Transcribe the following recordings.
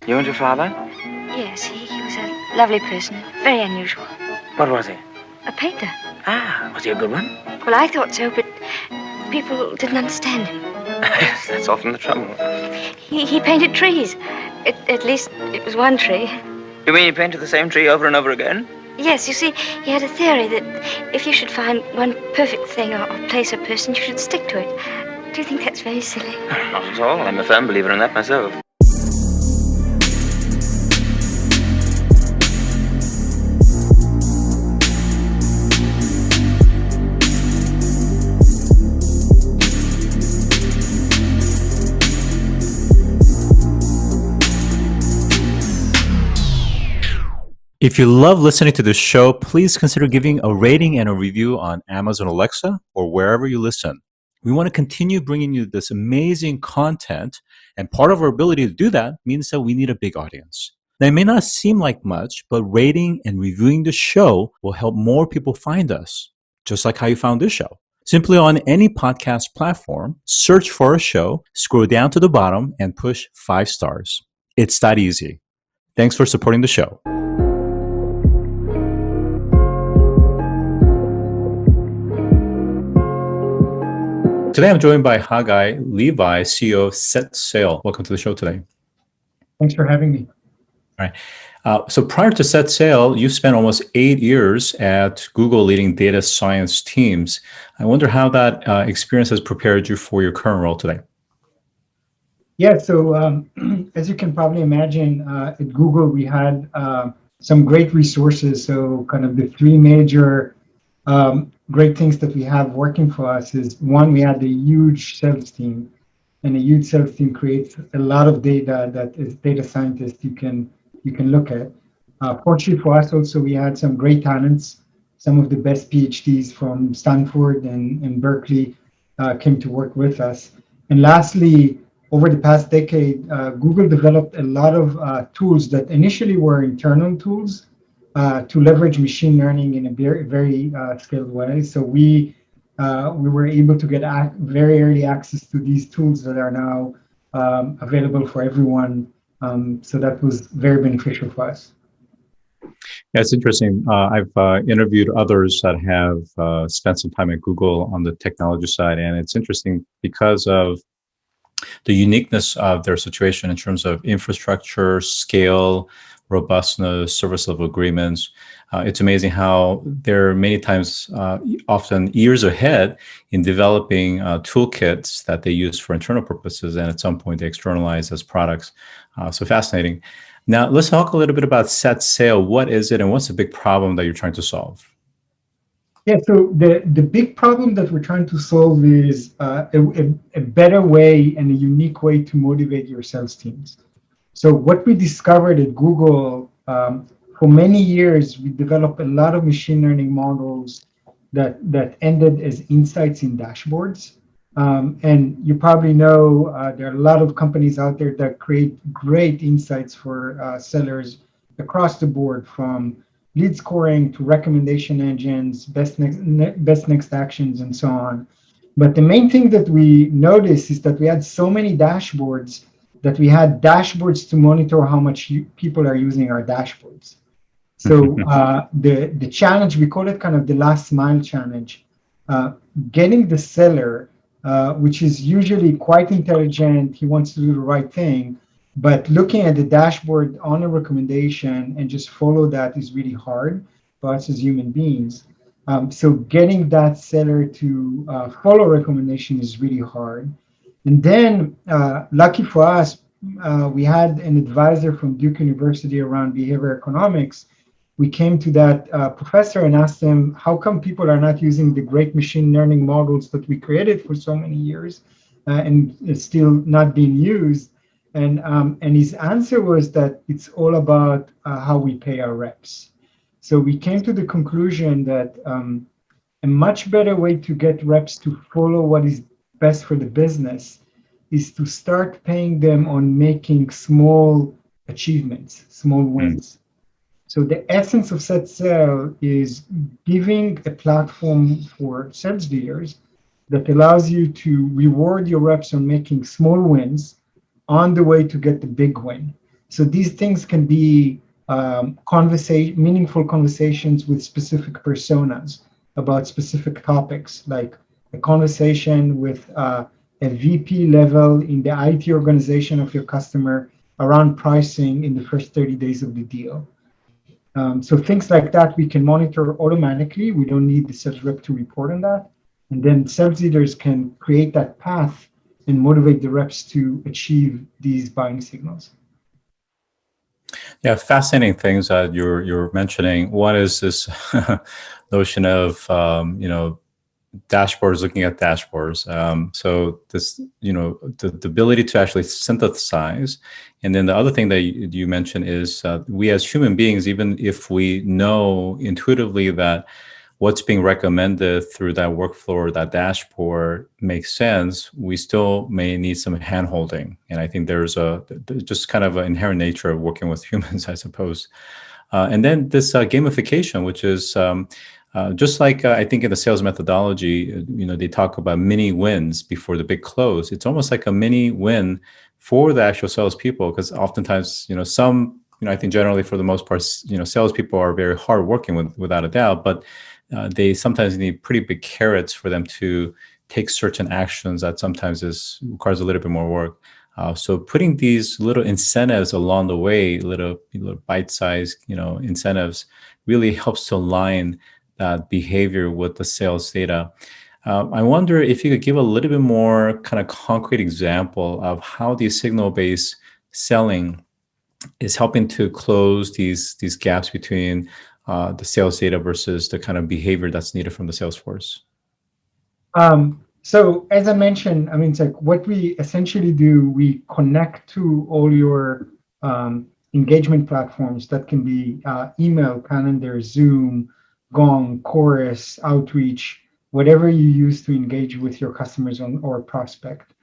You and your father? Yes, he was a lovely person, very unusual. What was he? A painter. Ah, was he a good one? Well, I thought so, but people didn't understand him. Yes, that's often the trouble. He painted trees. At least it was one tree. You mean he painted the same tree over and over again? Yes, you see, he had a theory that if you should find one perfect thing or place or person, you should stick to it. Do you think that's very silly? Not at all. I'm a firm believer in that myself. If you love listening to this show, please consider giving a rating and a review on Amazon Alexa or wherever you listen. We want to continue bringing you this amazing content, and part of our ability to do that means that we need a big audience. Now, it may not seem like much, but rating and reviewing the show will help more people find us, just like how you found this show. Simply on any podcast platform, search for a show, scroll down to the bottom, and push 5 stars. It's that easy. Thanks for supporting the show. Today, I'm joined by Haggai Levi, CEO of SetSail. Welcome to the show today. Thanks for having me. All right. So prior to SetSail, you spent almost 8 years at Google leading data science teams. I wonder how that experience has prepared you for your current role today. Yeah, so as you can probably imagine, at Google, we had some great resources. So kind of the three major great things that we have working for us is, one, we had a huge sales team, and a huge sales team creates a lot of data that as data scientists you can look at. Fortunately for us also, we had some great talents. Some of the best PhDs from Stanford and Berkeley came to work with us. And lastly, over the past decade, Google developed a lot of tools that initially were internal tools to leverage machine learning in a very scaled way. So we were able to get very early access to these tools that are now available for everyone. So that was very beneficial for us. Yeah, it's interesting. I've interviewed others that have spent some time at Google on the technology side, and it's interesting because of the uniqueness of their situation in terms of infrastructure, scale, robustness, service level agreements. It's amazing how they're many times, often years ahead in developing toolkits that they use for internal purposes, and at some point they externalize as products. So fascinating. Now, let's talk a little bit about SetSail. What is it, and what's the big problem that you're trying to solve? Yeah, so the big problem that we're trying to solve is a better way and a unique way to motivate your sales teams. So what we discovered at Google, for many years, we developed a lot of machine learning models that ended as insights in dashboards. And you probably know there are a lot of companies out there that create great insights for sellers across the board, from lead scoring to recommendation engines, best next actions, and so on. But the main thing that we noticed is that we had so many dashboards that we had dashboards to monitor how much people are using our dashboards. So the challenge, we call it kind of the last mile challenge, getting the seller, which is usually quite intelligent, he wants to do the right thing, but looking at the dashboard on a recommendation and just follow that is really hard for us as human beings. So getting that seller to follow recommendation is really hard. And then, lucky for us, we had an advisor from Duke University around behavioral economics. We came to that professor and asked him, how come people are not using the great machine learning models that we created for so many years and it's still not being used? And his answer was that it's all about how we pay our reps. So we came to the conclusion that a much better way to get reps to follow what is best for the business is to start paying them on making small achievements, small wins. So the essence of SetSail is giving a platform for sales leaders that allows you to reward your reps on making small wins on the way to get the big win. So these things can be meaningful conversations with specific personas about specific topics, like a conversation with a VP level in the IT organization of your customer around pricing in the first 30 days of the deal. So things like that we can monitor automatically. We don't need the sales rep to report on that. And then sales leaders can create that path and motivate the reps to achieve these buying signals. Yeah, fascinating things that you're mentioning. One is this notion of dashboards, looking at dashboards. So this, the ability to actually synthesize. And then the other thing that you mentioned is we as human beings, even if we know intuitively that what's being recommended through that workflow or that dashboard makes sense, we still may need some hand-holding. And I think there's just kind of an inherent nature of working with humans, I suppose. And then this gamification, which is just like I think in the sales methodology, they talk about mini wins before the big close. It's almost like a mini win for the actual salespeople, because oftentimes, I think generally for the most part, salespeople are very hardworking without a doubt, but they sometimes need pretty big carrots for them to take certain actions that sometimes requires a little bit more work. So putting these little incentives along the way, little bite-sized, incentives, really helps to align that behavior with the sales data. I wonder if you could give a little bit more kind of concrete example of how the signal-based selling is helping to close these gaps between the sales data versus the kind of behavior that's needed from the sales force. So as I mentioned, it's like what we essentially do, we connect to all your engagement platforms that can be email, calendar, Zoom, Gong, Chorus, Outreach, whatever you use to engage with your customers or prospect.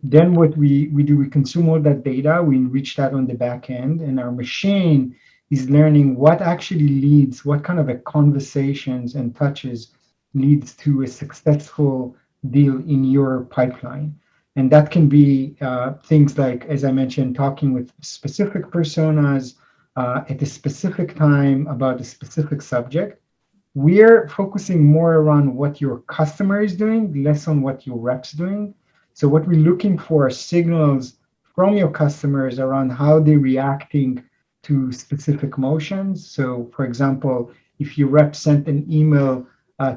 Then what we do, we consume all that data, we enrich that on the back end, and our machine is learning what actually leads, what kind of conversations and touches leads to a successful deal in your pipeline. And that can be things like, as I mentioned, talking with specific personas at a specific time about a specific subject. We're focusing more around what your customer is doing, less on what your rep's doing. So what we're looking for are signals from your customers around how they're reacting to specific motions. So for example, if your rep sent an email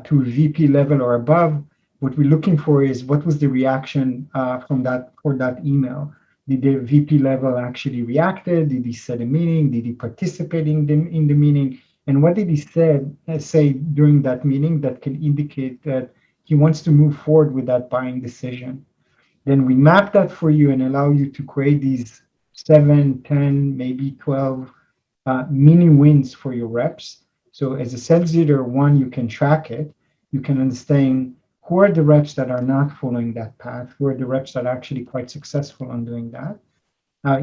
to a VP level or above, what we're looking for is what was the reaction for that email. Did the VP level actually reacted? Did he set a meeting? Did he participate in the meeting? And what did he say during that meeting that can indicate that he wants to move forward with that buying decision? Then we map that for you and allow you to create these 7, 10, maybe 12 mini wins for your reps. So as a sales leader, one, you can track it. You can understand who are the reps that are not following that path, who are the reps that are actually quite successful on doing that.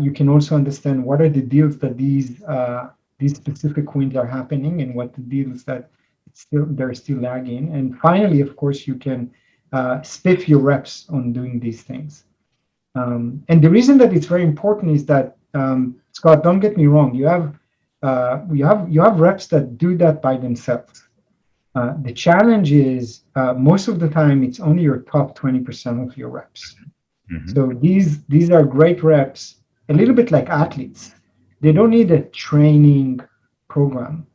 You can also understand what are the deals that these specific wins are happening and what the deals that they're still lagging. And finally, of course, you can spiff your reps on doing these things. And the reason that it's very important is that, Scott, don't get me wrong, you have reps that do that by themselves. The challenge is most of the time it's only your top 20% of your reps. Mm-hmm. So these are great reps, a little bit like athletes. They don't need a training program.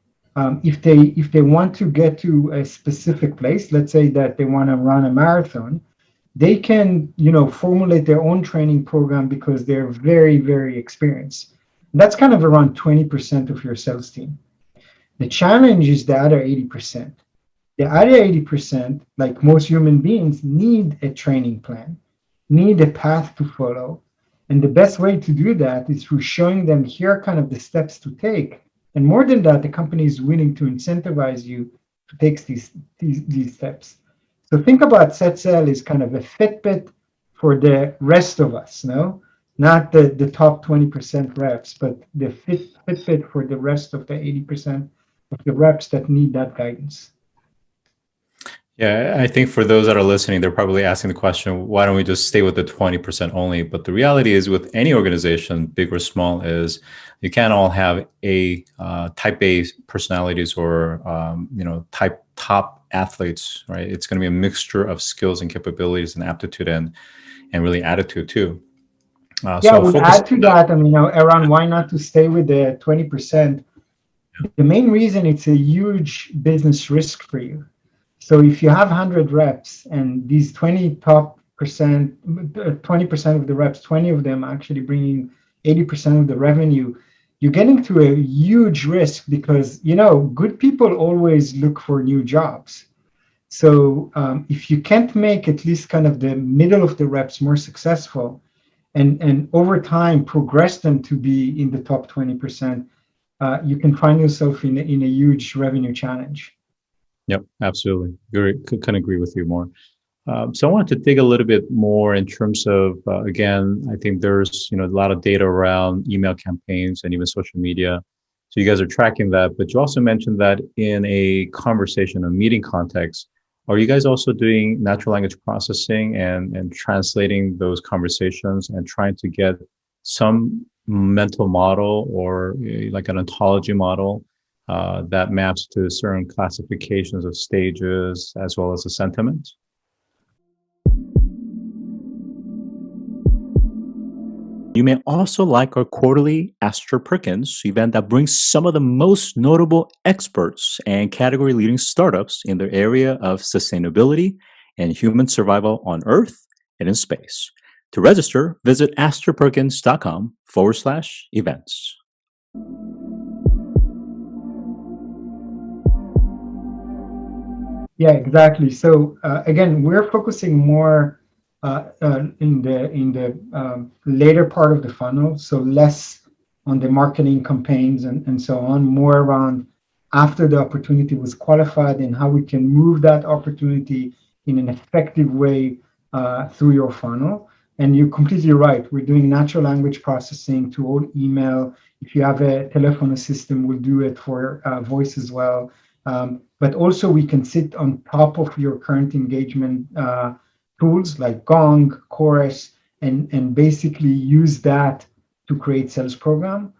If they want to get to a specific place, let's say that they want to run a marathon, they can formulate their own training program because they're very, very experienced. That's kind of around 20% of your sales team. The challenge is the other 80%. The other 80%, like most human beings, need a training plan, need a path to follow. And the best way to do that is through showing them here are kind of the steps to take. And more than that, the company is willing to incentivize you to take these steps. So think about SetSail as kind of a Fitbit for the rest of us, not the top 20% reps, but the Fitbit for the rest of the 80% of the reps that need that guidance. Yeah, I think for those that are listening, they're probably asking the question, why don't we just stay with the 20% only? But the reality is with any organization, big or small, is you can't all have type A personalities or, type top athletes, right? It's going to be a mixture of skills and capabilities and aptitude and really attitude too. Yeah, I So would focus add to that, I mean, around why not to stay with the 20%. The main reason it's a huge business risk for you. So if you have 100 reps and these 20% of the reps, 20 of them actually bringing 80% of the revenue, you're getting to a huge risk because, good people always look for new jobs. So if you can't make at least kind of the middle of the reps more successful and over time progress them to be in the top 20%, you can find yourself in a huge revenue challenge. Yep, absolutely. Couldn't agree with you more. So I wanted to dig a little bit more in terms of, again, I think there's, a lot of data around email campaigns and even social media. So you guys are tracking that, but you also mentioned that in a conversation, a meeting context, are you guys also doing natural language processing and translating those conversations and trying to get some mental model or like an ontology model that maps to certain classifications of stages as well as the sentiment? You may also like our quarterly Ask Perkins event that brings some of the most notable experts and category leading startups in their area of sustainability and human survival on Earth and in space. To register, visit astroperkins.com/events. Yeah, exactly. So again, we're focusing more in the later part of the funnel, so less on the marketing campaigns and so on, more around after the opportunity was qualified and how we can move that opportunity in an effective way through your funnel. And you're completely right. We're doing natural language processing to all email. If you have a telephone system, we'll do it for voice as well. But also we can sit on top of your current engagement tools like Gong, Chorus, and basically use that to create sales program.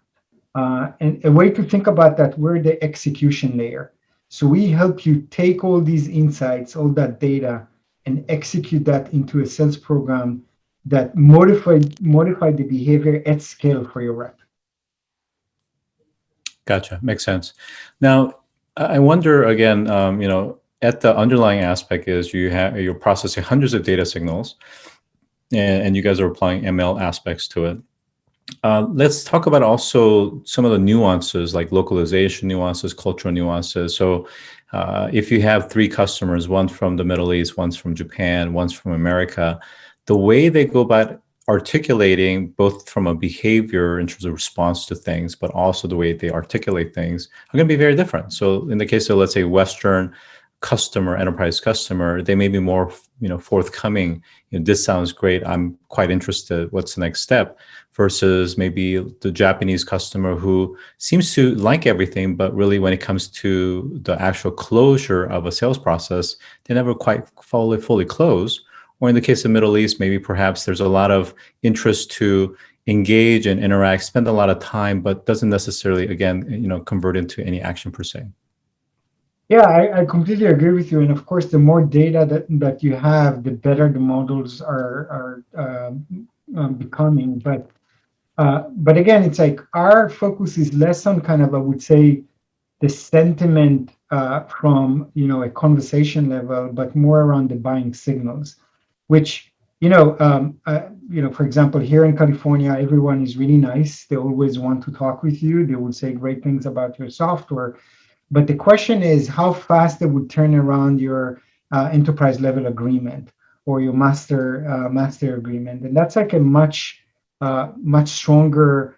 And a way to think about that, we're the execution layer. So we help you take all these insights, all that data, and execute that into a sales program that modify the behavior at scale for your rep. Gotcha. Makes sense. Now, I wonder again, at the underlying aspect is you're processing hundreds of data signals, and you guys are applying ML aspects to it. Let's talk about also some of the nuances like localization nuances, cultural nuances. So if you have 3 customers, one from the Middle East, one's from Japan, one's from America, the way they go about articulating both from a behavior in terms of response to things, but also the way they articulate things are going to be very different. So in the case of, let's say, Western customer, enterprise customer, they may be more, forthcoming. This sounds great. I'm quite interested. What's the next step? Versus maybe the Japanese customer who seems to like everything, but really when it comes to the actual closure of a sales process, they never quite fully close. Or in the case of Middle East, maybe perhaps there's a lot of interest to engage and interact, spend a lot of time, but doesn't necessarily, again, convert into any action per se. Yeah, I completely agree with you. And of course, the more data that you have, the better the models are becoming. But again, it's like our focus is less on kind of, I would say, the sentiment from a conversation level, but more around the buying signals, which for example, here in California, everyone is really nice. They always want to talk with you. They will say great things about your software. But the question is how fast they would turn around your enterprise level agreement or your master agreement, and that's like a much stronger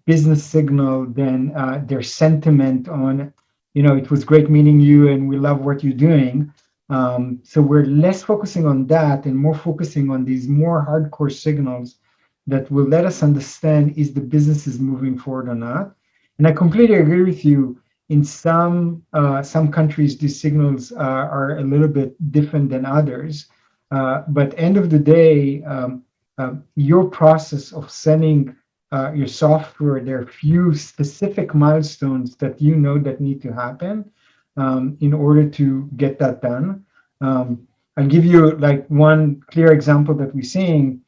business signal than their sentiment on, it was great meeting you and we love what you're doing. So we're less focusing on that and more focusing on these more hardcore signals that will let us understand is the business is moving forward or not. And I completely agree with you. In some countries, these signals are a little bit different than others. But end of the day, your process of sending your software, there are few specific milestones that you know that need to happen in order to get that done. I'll give you like one clear example that we're seeing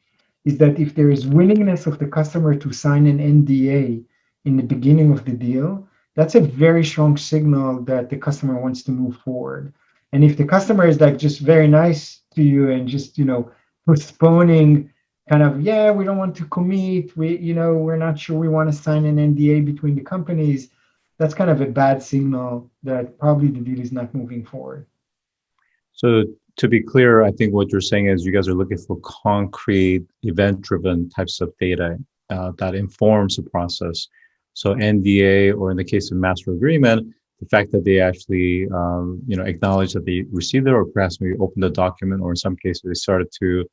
is that if there is willingness of the customer to sign an NDA in the beginning of the deal, that's a very strong signal that the customer wants to move forward. And if the customer is like just very nice to you and just, postponing kind of, yeah, we don't want to commit, we're not sure we want to sign an NDA between the companies, that's kind of a bad signal that probably the deal is not moving forward. So to be clear, I think what you're saying is you guys are looking for concrete, event-driven types of data that informs the process. So NDA, or in the case of master agreement, the fact that they actually, acknowledge that they received it, or perhaps maybe opened the document, or in some cases they started to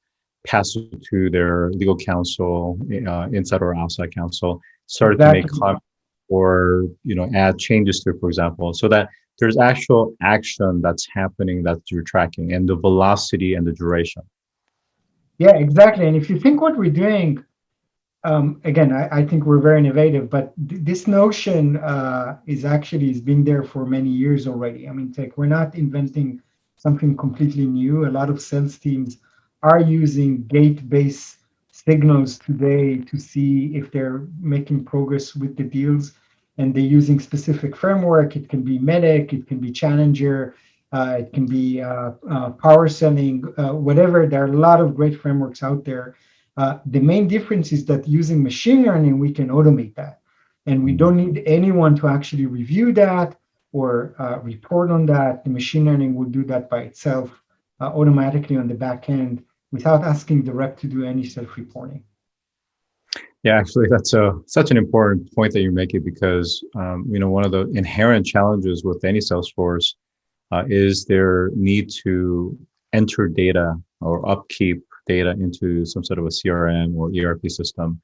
pass it to their legal counsel, inside or outside counsel, started to make comments or add changes to it, for example, so that there's actual action that's happening that you're tracking, and the velocity and the duration. Yeah, exactly. And if you think what we're doing, again, I think we're very innovative, but this notion is being there for many years already. I mean, we're not inventing something completely new. A lot of sales teams are using gate-based signals today to see if they're making progress with the deals, and they're using specific framework. It can be MEDIC, it can be Challenger, it can be power selling, whatever. There are a lot of great frameworks out there. The main difference is that using machine learning, we can automate that. And we don't need anyone to actually review that or report on that. The machine learning will do that by itself automatically on the back end without asking the rep to do any self-reporting. Yeah, actually, that's such an important point that you're making, because one of the inherent challenges with any Salesforce is their need to enter data or upkeep data into some sort of a CRM or ERP system.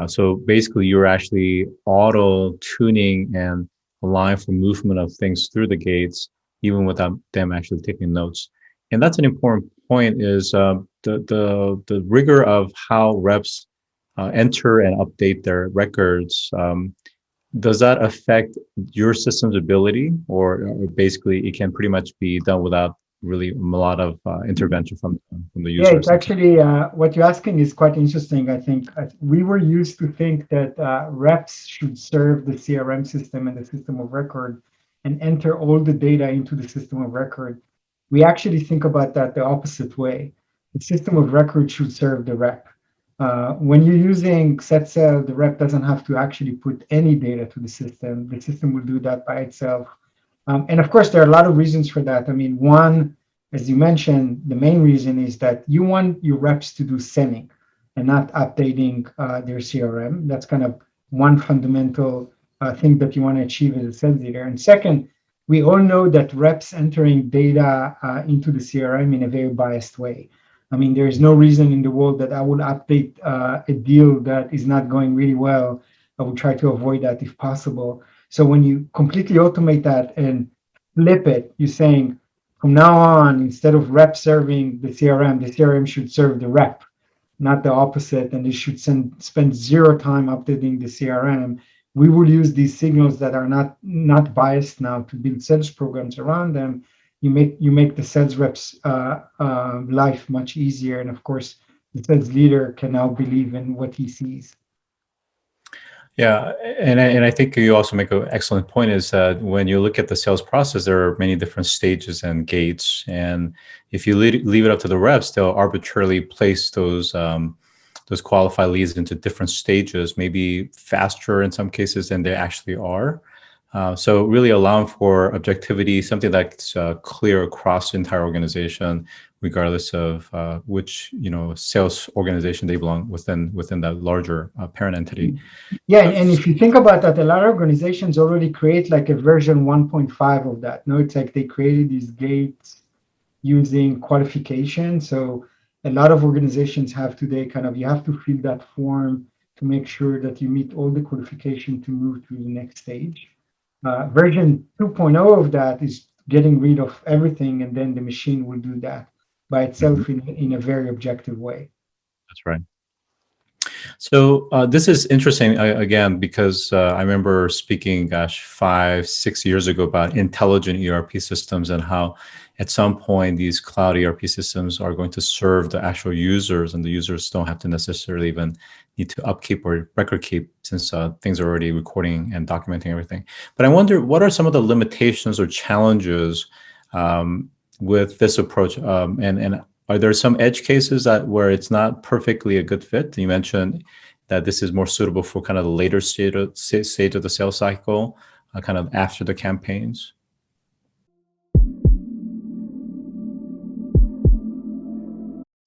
So basically, you're actually auto-tuning and allowing for movement of things through the gates, even without them actually taking notes. And that's an important point, is the rigor of how reps enter and update their records. Does that affect your system's ability, or basically it can pretty much be done without really a lot of intervention from the user? Yeah, it's actually what you're asking is quite interesting. I think we were used to think that reps should serve the CRM system and the system of record and enter all the data into the system of record. We actually think about that the opposite way. The system of record should serve the rep. When you're using SetSail, the rep doesn't have to actually put any data to the system. The system will do that by itself. And of course, there are a lot of reasons for that. I mean, one, as you mentioned, the main reason is that you want your reps to do sending and not updating their CRM. That's kind of one fundamental thing that you want to achieve as a sales leader. And second, we all know that reps entering data into the CRM in a very biased way. I mean, there is no reason in the world that I would update a deal that is not going really well. I would try to avoid that if possible. So when you completely automate that and flip it, you're saying from now on, instead of rep serving the CRM should serve the rep, not the opposite. And they should spend zero time updating the CRM. We will use these signals that are not biased now to build sales programs around them. You make the sales reps life much easier, and of course, the sales leader can now believe in what he sees. Yeah, and I think you also make an excellent point, is that when you look at the sales process, there are many different stages and gates, and if you leave it up to the reps, they'll arbitrarily place those qualified leads into different stages, maybe faster in some cases than they actually are. So really allowing for objectivity, something that's clear across the entire organization, regardless of which sales organization they belong within that larger parent entity. Yeah, and if you think about that, a lot of organizations already create like a version 1.5 of that. No, it's like they created these gates using qualification. So a lot of organizations have today you have to fill that form to make sure that you meet all the qualification to move to the next stage. Version 2.0 of that is getting rid of everything, and then the machine will do that by itself in a very objective way. That's right. So this is interesting again because I remember speaking, 5-6 years ago about intelligent ERP systems and how at some point these cloud ERP systems are going to serve the actual users, and the users don't have to necessarily even need to upkeep or record keep since things are already recording and documenting everything. But I wonder, what are some of the limitations or challenges with this approach? And are there some edge cases where it's not perfectly a good fit? You mentioned that this is more suitable for kind of the later stage of the sales cycle, kind of after the campaigns.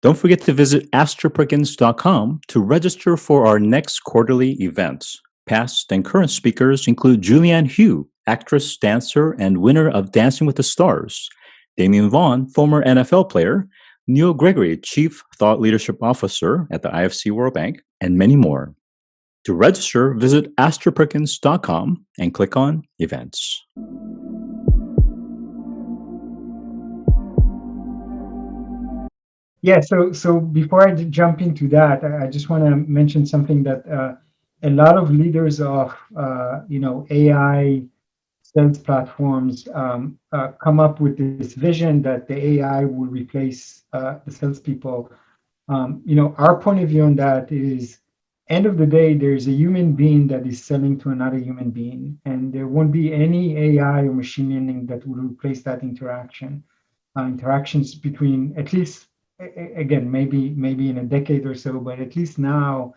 Don't forget to visit astroperkins.com to register for our next quarterly events. Past and current speakers include Julianne Hough, actress, dancer, and winner of Dancing with the Stars; Damian Vaughn, former NFL player; Neil Gregory, Chief Thought Leadership Officer at the IFC World Bank, and many more. To register, visit astroperkins.com and click on Events. Yeah, so before I jump into that, I just want to mention something that a lot of leaders of AI sales platforms come up with this vision that the AI will replace the salespeople. Our point of view on that is, end of the day, there's a human being that is selling to another human being, and there won't be any AI or machine learning that will replace that interactions between, at least, again, maybe in a decade or so, but at least now,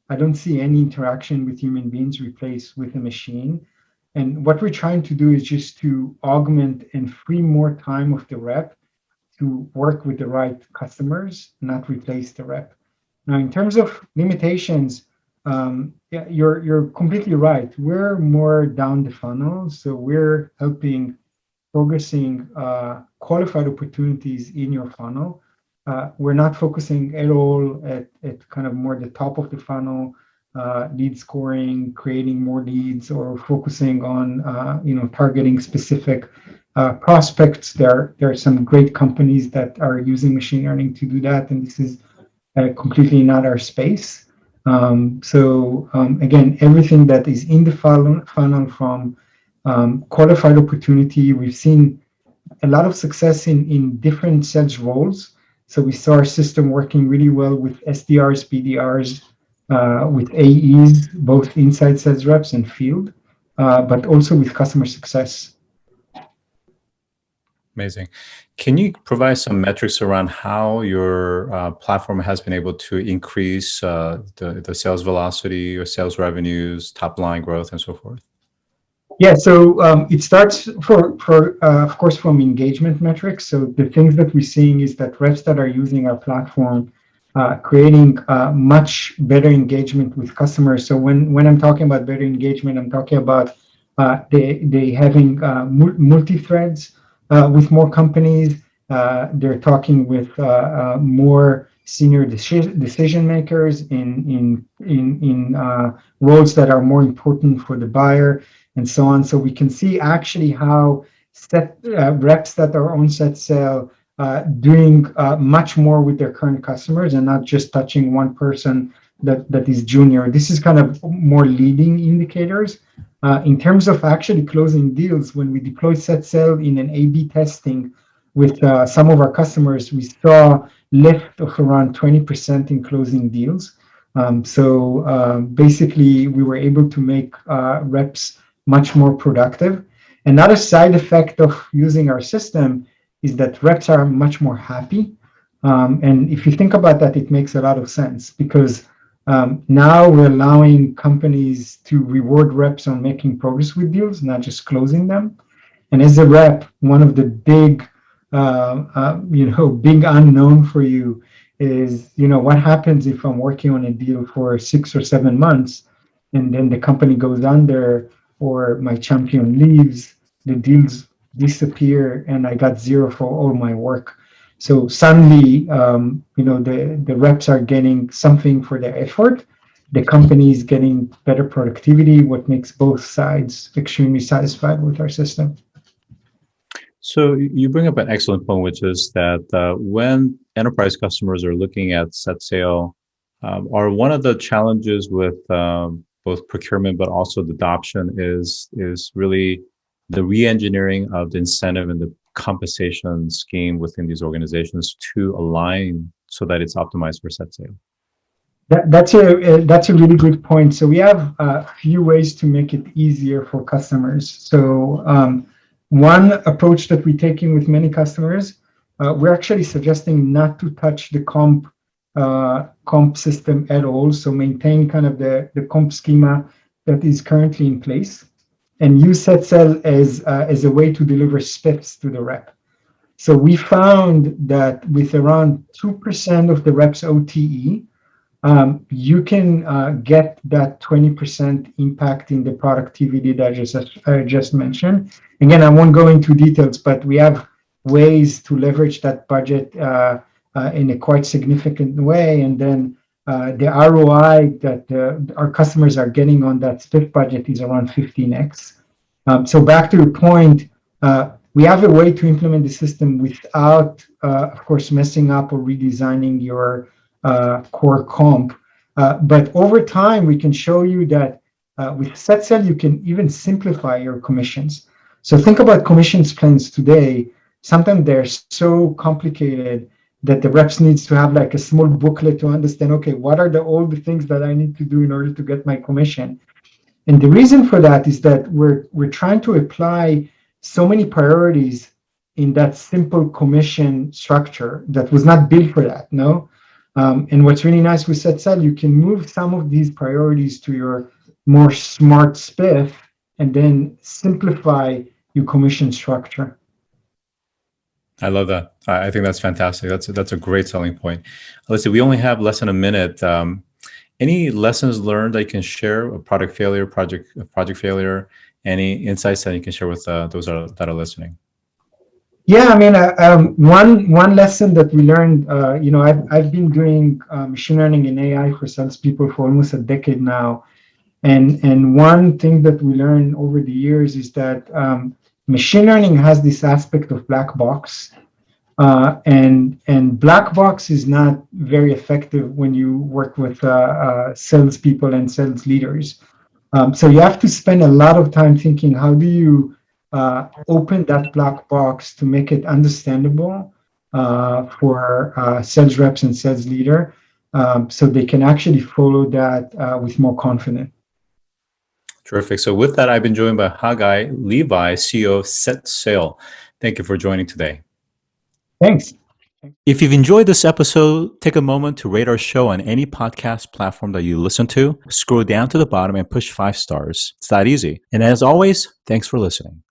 I don't see any interaction with human beings replaced with a machine. And what we're trying to do is just to augment and free more time of the rep to work with the right customers, not replace the rep. Now, in terms of limitations, you're completely right. We're more down the funnel, so we're helping progressing qualified opportunities in your funnel. We're not focusing at all at kind of more the top of the funnel, lead scoring, creating more leads, or focusing on targeting specific prospects. There are some great companies that are using machine learning to do that, and this is completely not our space. Again, everything that is in the funnel from qualified opportunity, we've seen a lot of success in different sales roles. So we saw our system working really well with SDRs, BDRs, with AEs, both inside sales reps and field, but also with customer success. Amazing. Can you provide some metrics around how your platform has been able to increase the sales velocity or sales revenues, top line growth, and so forth? Yeah, so it starts of course, from engagement metrics. So the things that we're seeing is that reps that are using our platform, creating much better engagement with customers. So when I'm talking about better engagement, I'm talking about they having multi-threads with more companies. They're talking with more senior decision makers in roles that are more important for the buyer, and so on. So we can see actually how reps that are on SetSail doing much more with their current customers and not just touching one person that is junior. This is kind of more leading indicators. In terms of actually closing deals, when we deploy SetSail in an A/B testing with some of our customers, we saw lift of around 20% in closing deals. Basically, we were able to make reps much more productive. Another side effect of using our system is that reps are much more happy. And if you think about that, it makes a lot of sense because now we're allowing companies to reward reps on making progress with deals, not just closing them. And as a rep, one of the big unknown for you is, what happens if I'm working on a deal for 6 or 7 months and then the company goes under or my champion leaves, the deals disappear and I got zero for all my work. So suddenly, the reps are getting something for their effort. the company is getting better productivity, what makes both sides extremely satisfied with our system. So you bring up an excellent point, which is that when enterprise customers are looking at SetSail, are one of the challenges with both procurement but also the adoption is really the re-engineering of the incentive and the compensation scheme within these organizations to align so that it's optimized for SetSail. That's a really good point. So we have a few ways to make it easier for customers. So one approach that we're taking with many customers, we're actually suggesting not to touch the comp system at all. So maintain kind of the comp schema that is currently in place, and use SetSail as a way to deliver spiffs to the rep. So we found that with around 2% of the reps OTE, you can get that 20% impact in the productivity that I just mentioned. Again, I won't go into details, but we have ways to leverage that budget in a quite significant way. And then the ROI that our customers are getting on that spiff budget is around 15x. So back to your point, we have a way to implement the system without, of course, messing up or redesigning your core comp. But over time, we can show you that with SetSail, you can even simplify your commissions. So think about commissions plans today. Sometimes they're so complicated that the reps needs to have like a small booklet to understand, okay, what are all the things that I need to do in order to get my commission? And the reason for that is that we're trying to apply so many priorities in that simple commission structure that was not built for that, no? And what's really nice with SetSail, you can move some of these priorities to your more smart spiff and then simplify your commission structure. I love that. I think that's fantastic. That's a great selling point. Let's see, we only have less than a minute. Any lessons learned that you can share, a project failure, any insights that you can share with those that are listening? Yeah, I mean, one lesson that we learned, I've been doing machine learning and AI for salespeople for almost a decade now, and one thing that we learned over the years is that machine learning has this aspect of black box, and black box is not very effective when you work with salespeople and sales leaders. So you have to spend a lot of time thinking, how do you open that black box to make it understandable for sales reps and sales leader, so they can actually follow that with more confidence. Terrific. So with that, I've been joined by Haggai Levi, CEO of SetSail. Thank you for joining today. Thanks. If you've enjoyed this episode, take a moment to rate our show on any podcast platform that you listen to. Scroll down to the bottom and push 5 stars. It's that easy. And as always, thanks for listening.